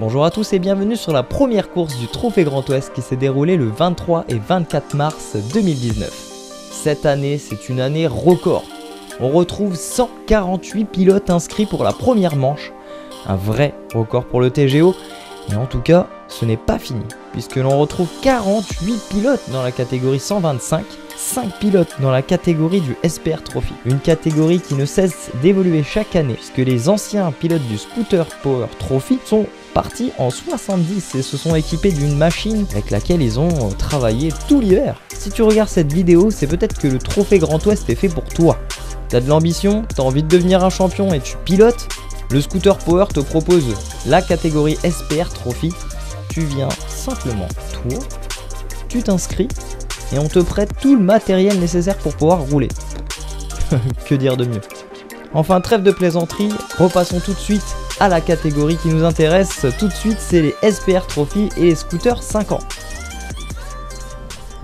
Bonjour à tous et bienvenue sur la première course du Trophée Grand Ouest qui s'est déroulée le 23 et 24 mars 2019. Cette année, c'est une année record. On retrouve 148 pilotes inscrits pour la première manche. Un vrai record pour le TGO. Mais en tout cas, ce n'est pas fini, puisque l'on retrouve 48 pilotes dans la catégorie 125, 5 pilotes dans la catégorie du SPR Trophy. Une catégorie qui ne cesse d'évoluer chaque année, puisque les anciens pilotes du Scooter Power Trophy sont partis en 70 et se sont équipés d'une machine avec laquelle ils ont travaillé tout l'hiver. Si tu regardes cette vidéo, c'est peut-être que le Trophée Grand Ouest est fait pour toi. T'as de l'ambition, t'as envie de devenir un champion et tu pilotes. Le Scooter Power te propose la catégorie SPR Trophy. Tu viens simplement, toi, tu t'inscris et on te prête tout le matériel nécessaire pour pouvoir rouler. Que dire de mieux? Enfin, trêve de plaisanterie, repassons tout de suite à la catégorie qui nous intéresse. Tout de suite, c'est les SPR Trophy et les scooters 5 ans.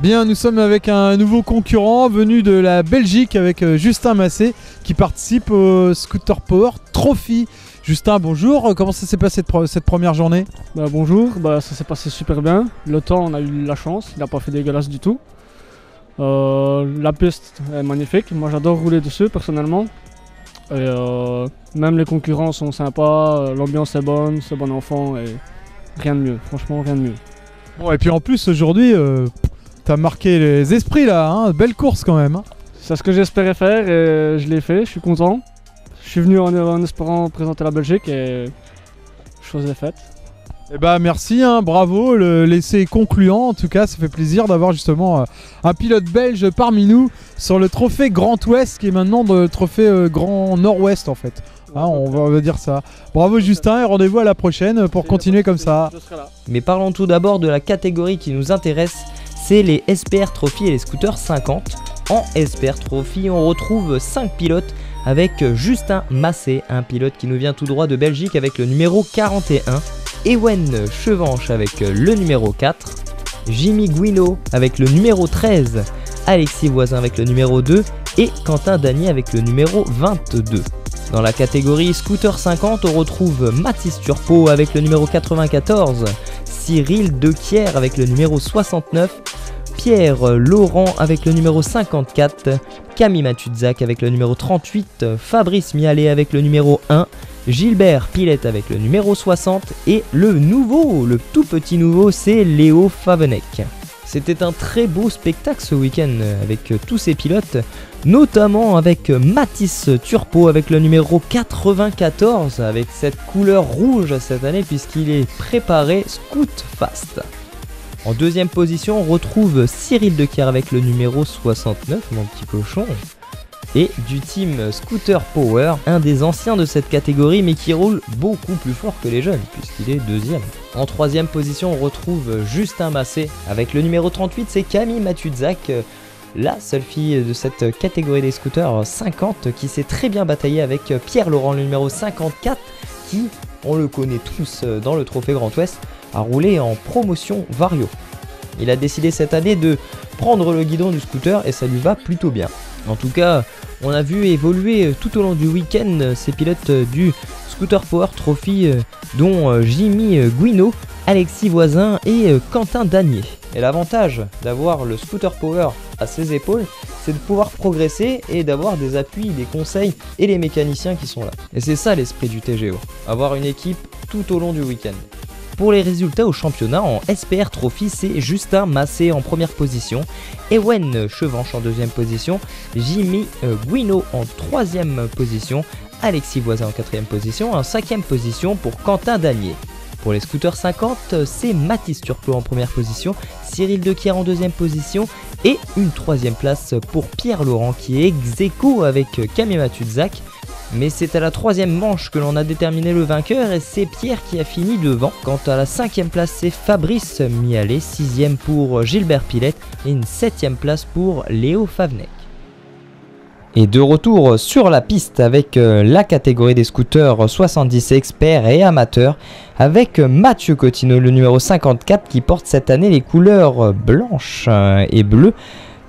Bien, nous sommes avec un nouveau concurrent venu de la Belgique avec Justin Massé qui participe au Scooter Power Trophy. Justin, bonjour, comment ça s'est passé cette première journée? Bonjour, ça s'est passé super bien. Le temps, on a eu la chance, il n'a pas fait dégueulasse du tout. La piste est magnifique, moi j'adore rouler dessus personnellement. Et même les concurrents sont sympas, l'ambiance est bonne, c'est bon enfant et rien de mieux, franchement rien de mieux. Bon, et puis en plus aujourd'hui, t'as marqué les esprits là, hein, belle course quand même. Hein. C'est ce que j'espérais faire et je l'ai fait, je suis content. Je suis venu en espérant présenter la Belgique et chose est faite. Eh bah merci, hein, bravo, l'essai est concluant, en tout cas ça fait plaisir d'avoir justement un pilote belge parmi nous sur le trophée Grand Ouest qui est maintenant le trophée Grand Nord-Ouest en fait. Hein, on va dire ça. Bravo Justin et rendez-vous à la prochaine pour continuer comme ça. Mais parlons tout d'abord de la catégorie qui nous intéresse, c'est les SPR Trophy et les scooters 50. En SPR Trophy, on retrouve 5 pilotes avec Justin Massé, un pilote qui nous vient tout droit de Belgique avec le numéro 41. Ewen Chevanche avec le numéro 4, Jimmy Guino avec le numéro 13, Alexis Voisin avec le numéro 2 et Quentin Danier avec le numéro 22. Dans la catégorie Scooter 50, on retrouve Mathis Turpo avec le numéro 94, Cyril Dequier avec le numéro 69, Pierre Laurent avec le numéro 54, Camille Matuzak avec le numéro 38, Fabrice Mialet avec le numéro 1, Gilbert Pilette avec le numéro 60 et le tout petit nouveau, c'est Léo Favenec. C'était un très beau spectacle ce week-end avec tous ces pilotes, notamment avec Mathis Turpo avec le numéro 94 avec cette couleur rouge cette année puisqu'il est préparé Scoot Fast. En deuxième position, on retrouve Cyril Dequier avec le numéro 69, mon petit cochon. Et du team Scooter Power, un des anciens de cette catégorie mais qui roule beaucoup plus fort que les jeunes puisqu'il est deuxième. En troisième position, on retrouve Justin Massé avec le numéro 38, c'est Camille Matuzak, la seule fille de cette catégorie des scooters 50 qui s'est très bien bataillée avec Pierre Laurent, le numéro 54, qui, on le connaît tous dans le Trophée Grand Ouest, a roulé en promotion Vario. Il a décidé cette année de prendre le guidon du scooter et ça lui va plutôt bien. En tout cas, on a vu évoluer tout au long du week-end ces pilotes du Scooter Power Trophy dont Jimmy Guino, Alexis Voisin et Quentin Danier. Et l'avantage d'avoir le Scooter Power à ses épaules, c'est de pouvoir progresser et d'avoir des appuis, des conseils et les mécaniciens qui sont là. Et c'est ça l'esprit du TGO, avoir une équipe tout au long du week-end. Pour les résultats au championnat, en SPR Trophy, c'est Justin Massé en première position, Ewen Chevanche en deuxième position, Jimmy Guino en troisième position, Alexis Voisin en quatrième position et en cinquième position pour Quentin Danier. Pour les scooters 50, c'est Mathis Turpo en première position, Cyril Dequier en deuxième position et une troisième place pour Pierre Laurent qui est ex-aequo avec Camille Matuzak. Mais c'est à la troisième manche que l'on a déterminé le vainqueur et c'est Pierre qui a fini devant. Quant à la cinquième place, c'est Fabrice Mialet, sixième pour Gilbert Pilette et une septième place pour Léo Favenec. Et de retour sur la piste avec la catégorie des scooters 70 experts et amateurs avec Mathieu Cotineau, le numéro 54 qui porte cette année les couleurs blanches et bleues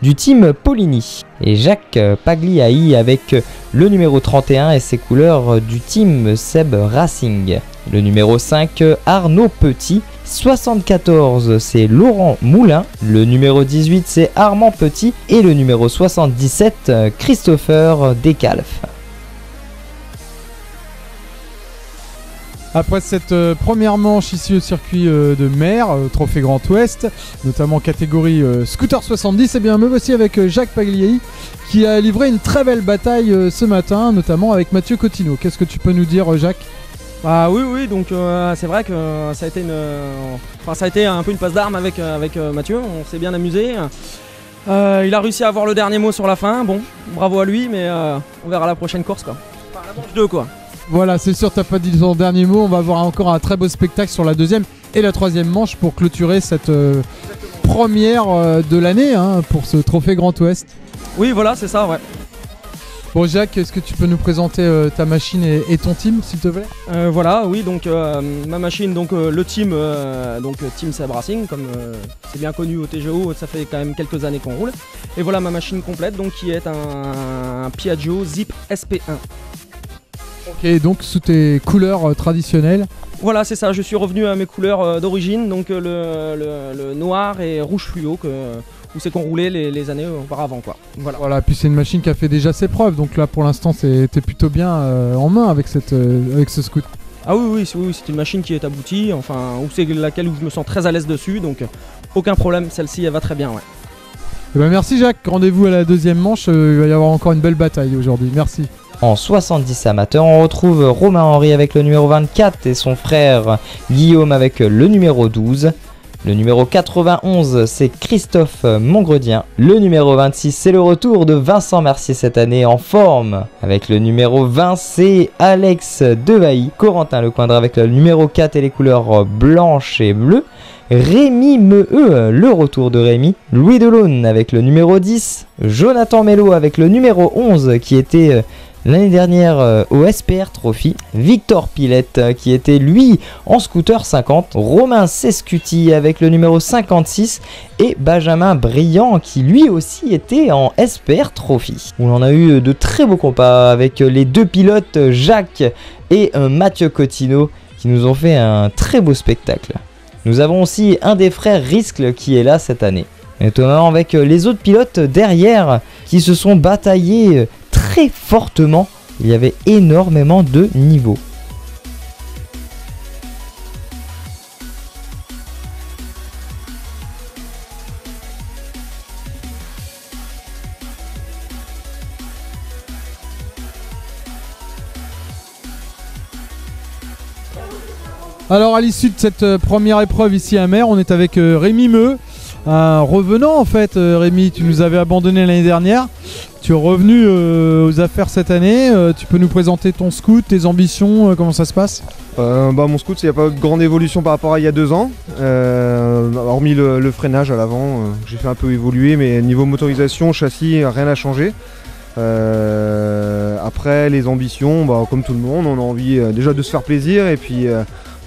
du team Poligny. Et Jacques Pagliai avec le numéro 31 et ses couleurs du team Seb Racing. Le numéro 5, Arnaud Petit. 74, c'est Laurent Moulin. Le numéro 18, c'est Armand Petit. Et le numéro 77, Christopher Descalfes. Après cette première manche ici au circuit de mer, Trophée Grand Ouest, notamment catégorie Scooter 70, et bien me voici avec Jacques Pagliai qui a livré une très belle bataille ce matin, notamment avec Mathieu Cottineau. Qu'est-ce que tu peux nous dire, Jacques ? Ah oui, donc c'est vrai que ça a été un peu une passe d'armes avec Mathieu, on s'est bien amusé. Il a réussi à avoir le dernier mot sur la fin, bon, bravo à lui, mais on verra la prochaine course quoi. Enfin, la manche 2 quoi. Voilà, c'est sûr, t'as pas dit ton dernier mot. On va avoir encore un très beau spectacle sur la deuxième et la troisième manche pour clôturer cette première de l'année pour ce Trophée Grand Ouest. Oui, voilà, c'est ça, ouais. Bon, Jacques, est-ce que tu peux nous présenter ta machine et ton team, s'il te plaît ? Voilà, oui, donc ma machine, donc le team, Team Seb Racing, comme c'est bien connu au TGO, ça fait quand même quelques années qu'on roule. Et voilà ma machine complète, donc qui est un Piaggio Zip SP1. Ok, donc sous tes couleurs traditionnelles. Voilà, c'est ça, je suis revenu à mes couleurs d'origine, donc le noir et rouge fluo où c'est qu'on roulait les années auparavant quoi. Voilà, puis c'est une machine qui a fait déjà ses preuves, donc là pour l'instant t'es plutôt bien en main avec ce scoot. Ah oui, c'est une machine qui est aboutie, enfin c'est laquelle où je me sens très à l'aise dessus, donc aucun problème, celle-ci elle va très bien, ouais. Et ben merci Jacques, rendez-vous à la deuxième manche, il va y avoir encore une belle bataille aujourd'hui, merci. En 70 amateurs, on retrouve Romain Henry avec le numéro 24 et son frère Guillaume avec le numéro 12. Le numéro 91, c'est Christophe Montgredien. Le numéro 26, c'est le retour de Vincent Mercier cette année en forme. Avec le numéro 20, c'est Alex Devailly. Corentin Lecoindre avec le numéro 4 et les couleurs blanches et bleues. Rémi Meheux, le retour de Rémi. Louis Delaune avec le numéro 10. Jonathan Mello avec le numéro 11 qui était l'année dernière au SPR Trophy. Victor Pilette qui était lui en scooter 50. Romain Sescuti avec le numéro 56. Et Benjamin Briand qui lui aussi était en SPR Trophy. Où on a eu de très beaux combats avec les deux pilotes Jacques et Mathieu Cottineau qui nous ont fait un très beau spectacle. Nous avons aussi un des frères Riscle qui est là cette année. Notamment avec les autres pilotes derrière qui se sont bataillés très fortement. Il y avait énormément de niveaux. Alors à l'issue de cette première épreuve ici à Mer, on est avec Rémi Meheux, un revenant en fait. Rémi, tu nous avais abandonné l'année dernière, tu es revenu aux affaires cette année, tu peux nous présenter ton scoot, tes ambitions, comment ça se passe ? Mon scoot, il n'y a pas de grande évolution par rapport à il y a 2 ans, hormis le freinage à l'avant, j'ai fait un peu évoluer, mais niveau motorisation, châssis, rien n'a changé. Après les ambitions, comme tout le monde, on a envie déjà de se faire plaisir et puis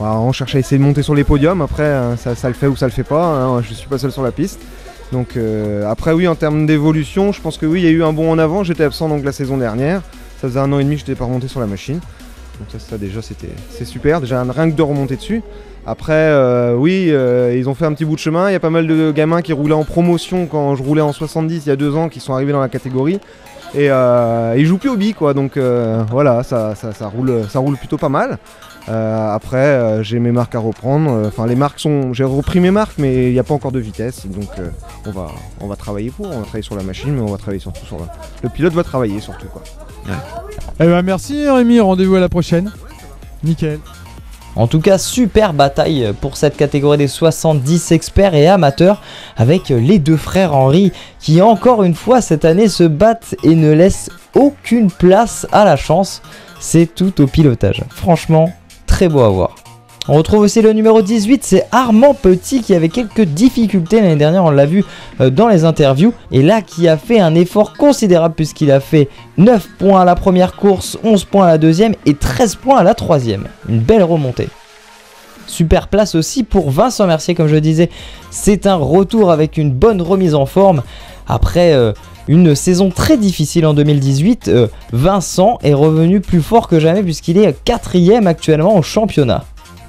on cherche à essayer de monter sur les podiums. Après ça le fait ou ça le fait pas, je suis pas seul sur la piste. Donc après oui, en termes d'évolution, je pense que oui, il y a eu un bond en avant. J'étais absent donc la saison dernière, ça faisait 1 an et demi que je n'étais pas remonté sur la machine. Donc ça déjà c'est super, déjà rien que de remonter dessus. Après ils ont fait un petit bout de chemin, il y a pas mal de gamins qui roulaient en promotion quand je roulais en 70 il y a 2 ans qui sont arrivés dans la catégorie. Et ils jouent plus au billes quoi, donc voilà, ça roule plutôt pas mal. Après j'ai mes marques à reprendre, les marques j'ai repris mes marques mais il n'y a pas encore de vitesse, donc on va travailler on va travailler sur la machine, mais on va travailler surtout sur le pilote va travailler surtout quoi. Ouais. Eh ben merci Rémi, rendez-vous à la prochaine. Nickel. En tout cas, super bataille pour cette catégorie des 70 experts et amateurs avec les deux frères Henry qui encore une fois cette année se battent et ne laissent aucune place à la chance. C'est tout au pilotage. Franchement, très beau à voir. On retrouve aussi le numéro 18, c'est Armand Petit qui avait quelques difficultés l'année dernière, on l'a vu dans les interviews. Et là qui a fait un effort considérable puisqu'il a fait 9 points à la première course, 11 points à la deuxième et 13 points à la troisième. Une belle remontée. Super place aussi pour Vincent Mercier comme je disais. C'est un retour avec une bonne remise en forme. Après une saison très difficile en 2018, Vincent est revenu plus fort que jamais puisqu'il est 4ème actuellement au championnat.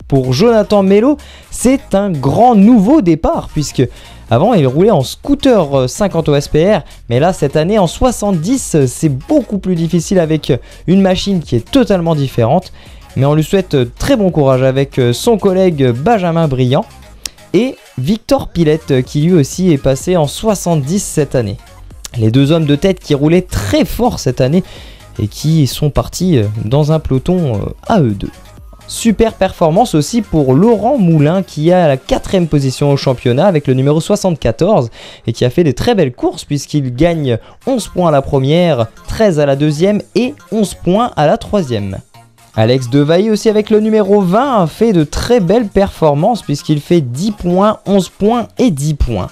Pour Jonathan Mello, c'est un grand nouveau départ puisque avant il roulait en scooter 50 OSPR, mais là cette année en 70 c'est beaucoup plus difficile avec une machine qui est totalement différente. Mais on lui souhaite très bon courage avec son collègue Benjamin Briand et Victor Pilette qui lui aussi est passé en 70 cette année. Les deux hommes de tête qui roulaient très fort cette année et qui sont partis dans un peloton à eux deux. Super performance aussi pour Laurent Moulin qui a la 4ème position au championnat avec le numéro 74 et qui a fait des très belles courses puisqu'il gagne 11 points à la première, 13 à la deuxième et 11 points à la troisième. Alex Devailly aussi avec le numéro 20 a fait de très belles performances puisqu'il fait 10 points, 11 points et 10 points.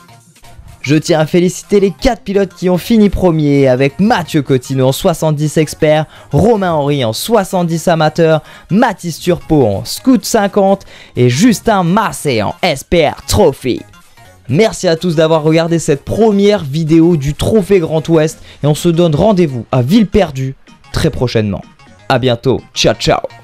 Je tiens à féliciter les 4 pilotes qui ont fini premier avec Mathieu Cottineau en 70 expert, Romain Henry en 70 amateur, Mathis Turpot en Scoot 50 et Justin Massé en SPR Trophy. Merci à tous d'avoir regardé cette première vidéo du Trophée Grand Ouest et on se donne rendez-vous à Villeperdue très prochainement. A bientôt, ciao ciao.